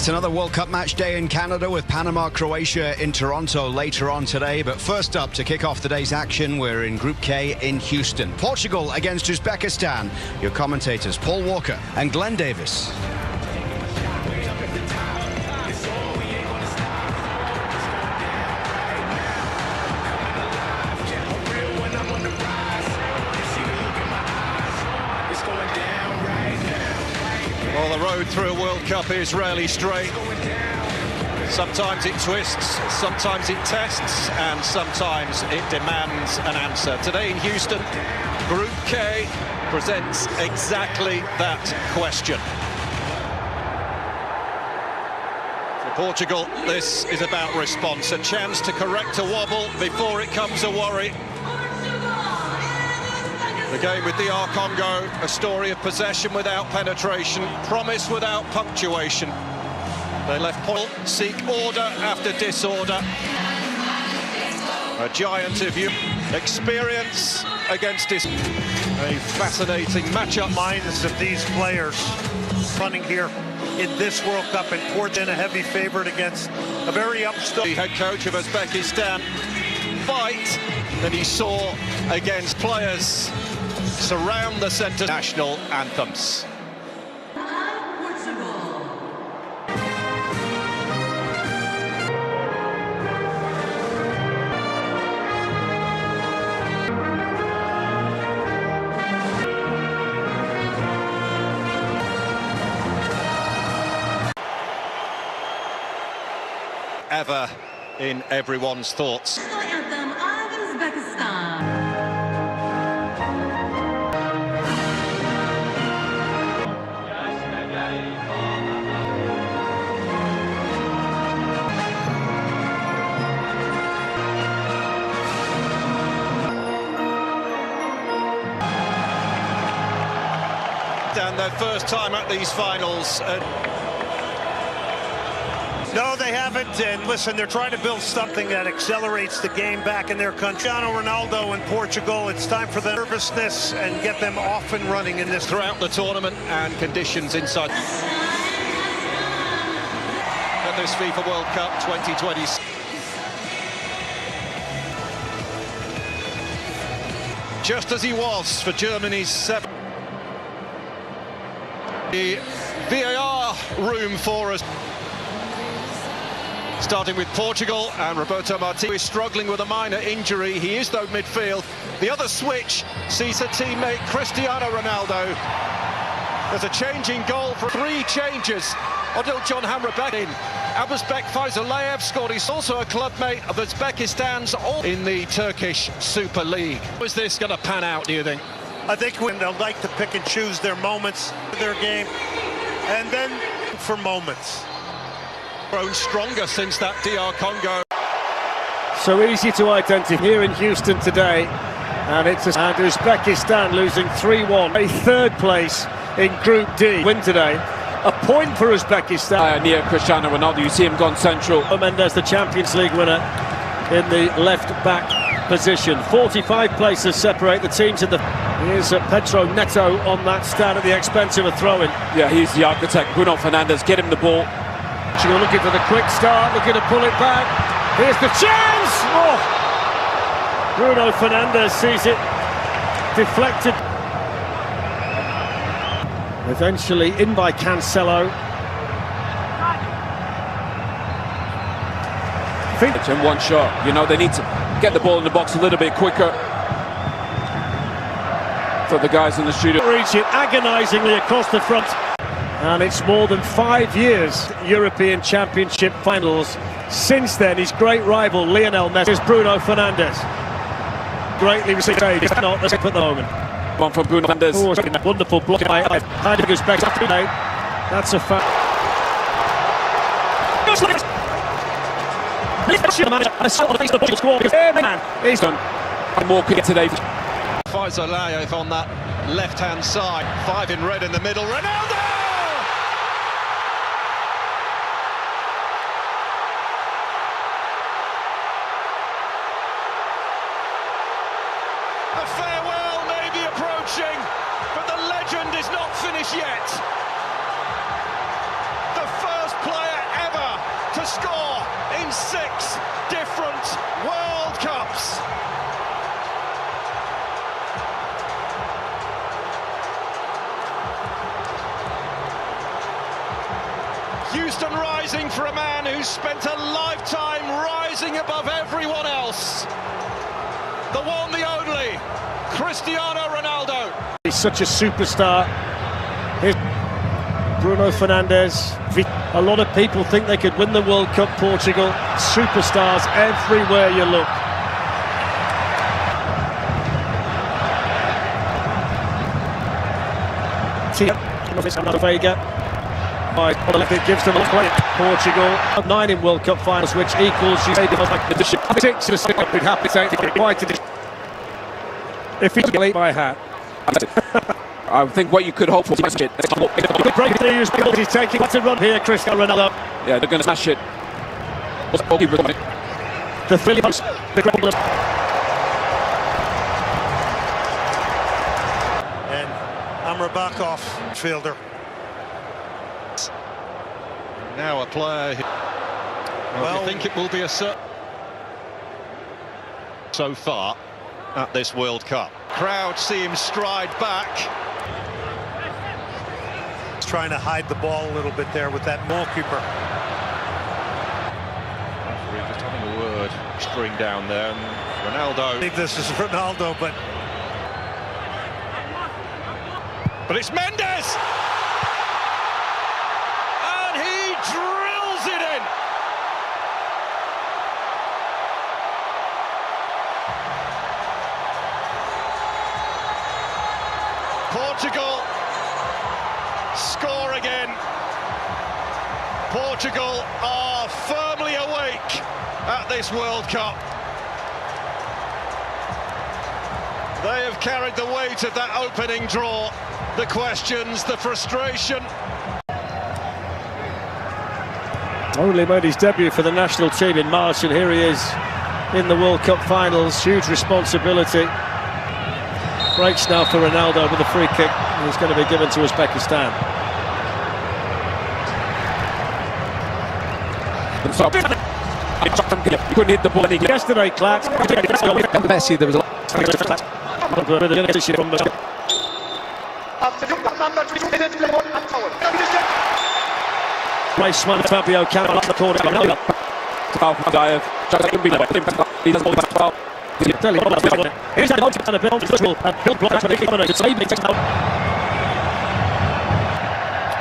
It's another World Cup match day in Canada with Panama-Croatia in Toronto later on today. But first up, to kick off the day's action, we're in Group K in Houston. Portugal against Uzbekistan. Your commentators, Paul Walker and Glenn Davis. Well, the road through a World Cup is rarely straight. Sometimes it twists, sometimes it tests, and sometimes it demands an answer. Today in Houston, Group K presents exactly that question. For Portugal, this is about response, a chance to correct a wobble before it comes a worry. The game with DR Congo, a story of possession without penetration, promise without punctuation. They left Portugal seek order after disorder. A giant of you, experience against dis. A fascinating matchup. Minds of these players running here in this World Cup, and Portugal a heavy favorite against a very upstart. The head coach of Uzbekistan fight that he saw against players surround the centre. National anthems. Ever in everyone's thoughts. Anthem of Uzbekistan. And their first time at these finals. No, they haven't, and listen, they're trying to build something that accelerates the game back in their country. Ronaldo in Portugal, it's time for the nervousness and get them off and running in this. Throughout the tournament and conditions inside. At this FIFA World Cup 2020. Just as he was for Germany's 7th. The VAR room for us. Starting with Portugal, and Roberto Martinez is struggling with a minor injury. He is, though, midfield. The other switch sees a teammate, Cristiano Ronaldo. There's a change in goal for 3 changes. Odil John Hamrabat in. Abuzbek Faizulayev scored. He's also a clubmate of Uzbekistan's in the Turkish Super League. How is this going to pan out, do you think? I think they'll like to pick and choose their moments of their game, and then for moments. Grown stronger since that DR Congo. So easy to identify here in Houston today, and it's and Uzbekistan losing 3-1. A third place in Group D. Win today. A point for Uzbekistan. Near Cristiano Ronaldo, you see him gone central. Mendes, the Champions League winner, in the left-back position. 45 places separate the teams in the. Here's Pedro Neto on that stand at the expense of a throw-in. Yeah, he's the architect. Bruno Fernandes, get him the ball. Looking for the quick start, looking to pull it back. Here's the chance! Oh! Bruno Fernandes sees it deflected. Eventually in by Cancelo. And one shot. You know, they need to get the ball in the box a little bit quicker. For the guys in the studio. Reach it agonisingly across the front. And it's more than 5 years European Championship finals. Since then, his great rival Lionel Messi is Bruno Fernandes. Greatly received. It's not the at the moment. One from Bruno Fernandes. Oh, wonderful block by Heidegger's back. That's a foul. He's done. And more could get today. Faizulayev on that left-hand side. 5 in red in the middle. Ronaldo! A farewell may be approaching, but the legend is not finished yet. The first player to score in 6 different World Cups. Houston rising for a man who's spent a lifetime rising above everyone else. The one, the only, Cristiano Ronaldo. He's such a superstar. Here's Bruno Fernandes. A lot of people think they could win the World Cup, Portugal. Superstars everywhere you look. Vega. It gives them a point. Portugal 9 in World Cup finals, which equals you say the most if he's late by hat. I think what you could hope for is it. The break news because he's taking to run here, Cristiano Ronaldo. Yeah, they're going to smash it. The Philippines, the problem. And Amrabatov, fielder. Now a player who, well, you think it will be a so far at this World Cup. Crowd see him stride back. He's trying to hide the ball a little bit there with that goalkeeper. Referee just having a word, string down there, and Ronaldo. I think this is Ronaldo, but it's Mendes! Drills it in. Portugal score again. Portugal are firmly awake at this World Cup. They have carried the weight of that opening draw. The questions, the frustration. Only made his debut for the national team in March, and here he is in the World Cup finals. Huge responsibility. Breaks now for Ronaldo with a free kick. He's going to be given to Uzbekistan. You couldn't hit the ball yesterday, Clark. Messi, there was a lot. Placement, Fabio Cannavaro up the corner. He does ball.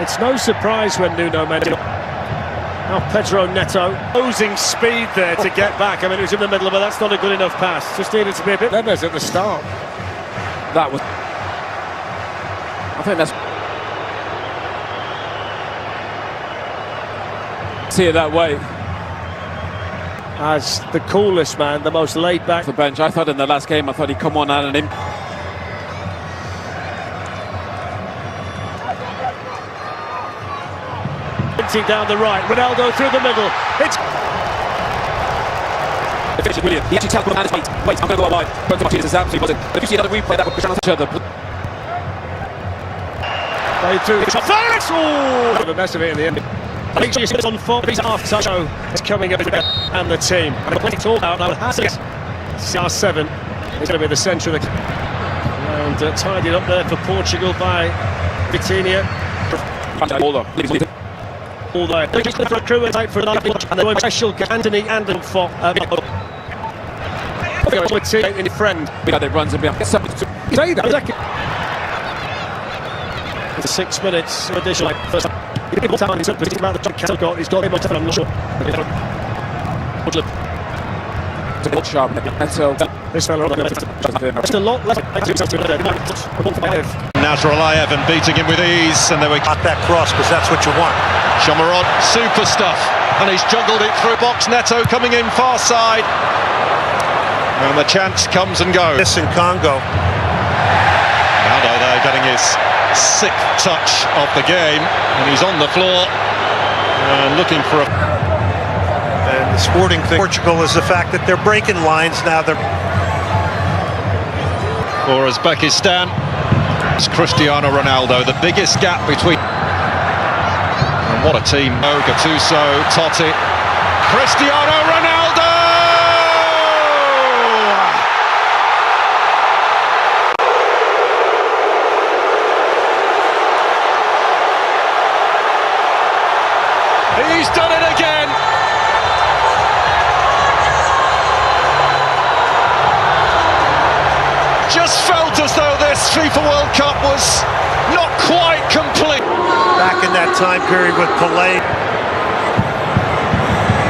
It's no surprise when Nuno Mendes. Now Pedro Neto, losing speed there to get back. I mean, he was in the middle of it. That's not a good enough pass. Just needed to be a bit nervous at the start. That was. I think that's. See it that way. As the coolest man, the most laid back. The bench. I thought in the last game, I thought he'd come on and him. Down the right, Ronaldo through the middle. It's brilliant. He actually tells him, wait, I'm going to go wide. But the is absolutely buzzing. But if you see another replay, that would push on each other. Played through. Oh, a mess of it in the end. I think she's on 4. He's half so it's coming up and the team. And we're playing all out now. CR7 is going to be the centre of the and tidied up there for Portugal by Vitinha. Although the crew is out for another and the special Anthony and for in friend. It runs and behind. It's 6 minutes additional. First time he's about the got. He's got him. I'm not sure. Sharp. This fellow just a lot less. Nazarbayev and beating him with ease, and they were got that cross because that's what you want. Shomarod, super stuff, and he's juggled it through box. Neto coming in far side, and the chance comes and goes. This in Congo. Ronaldo there getting his 6th touch of the game, and he's on the floor and looking for a. And the sporting thing, Portugal, is the fact that they're breaking lines now. They're for Uzbekistan. It's Cristiano Ronaldo, the biggest gap between. And what a team! Gattuso, Totti, Cristiano Ronaldo! He's done it again! Just felt as though this FIFA World Cup was not quite complete. Back in that time period with Pelé.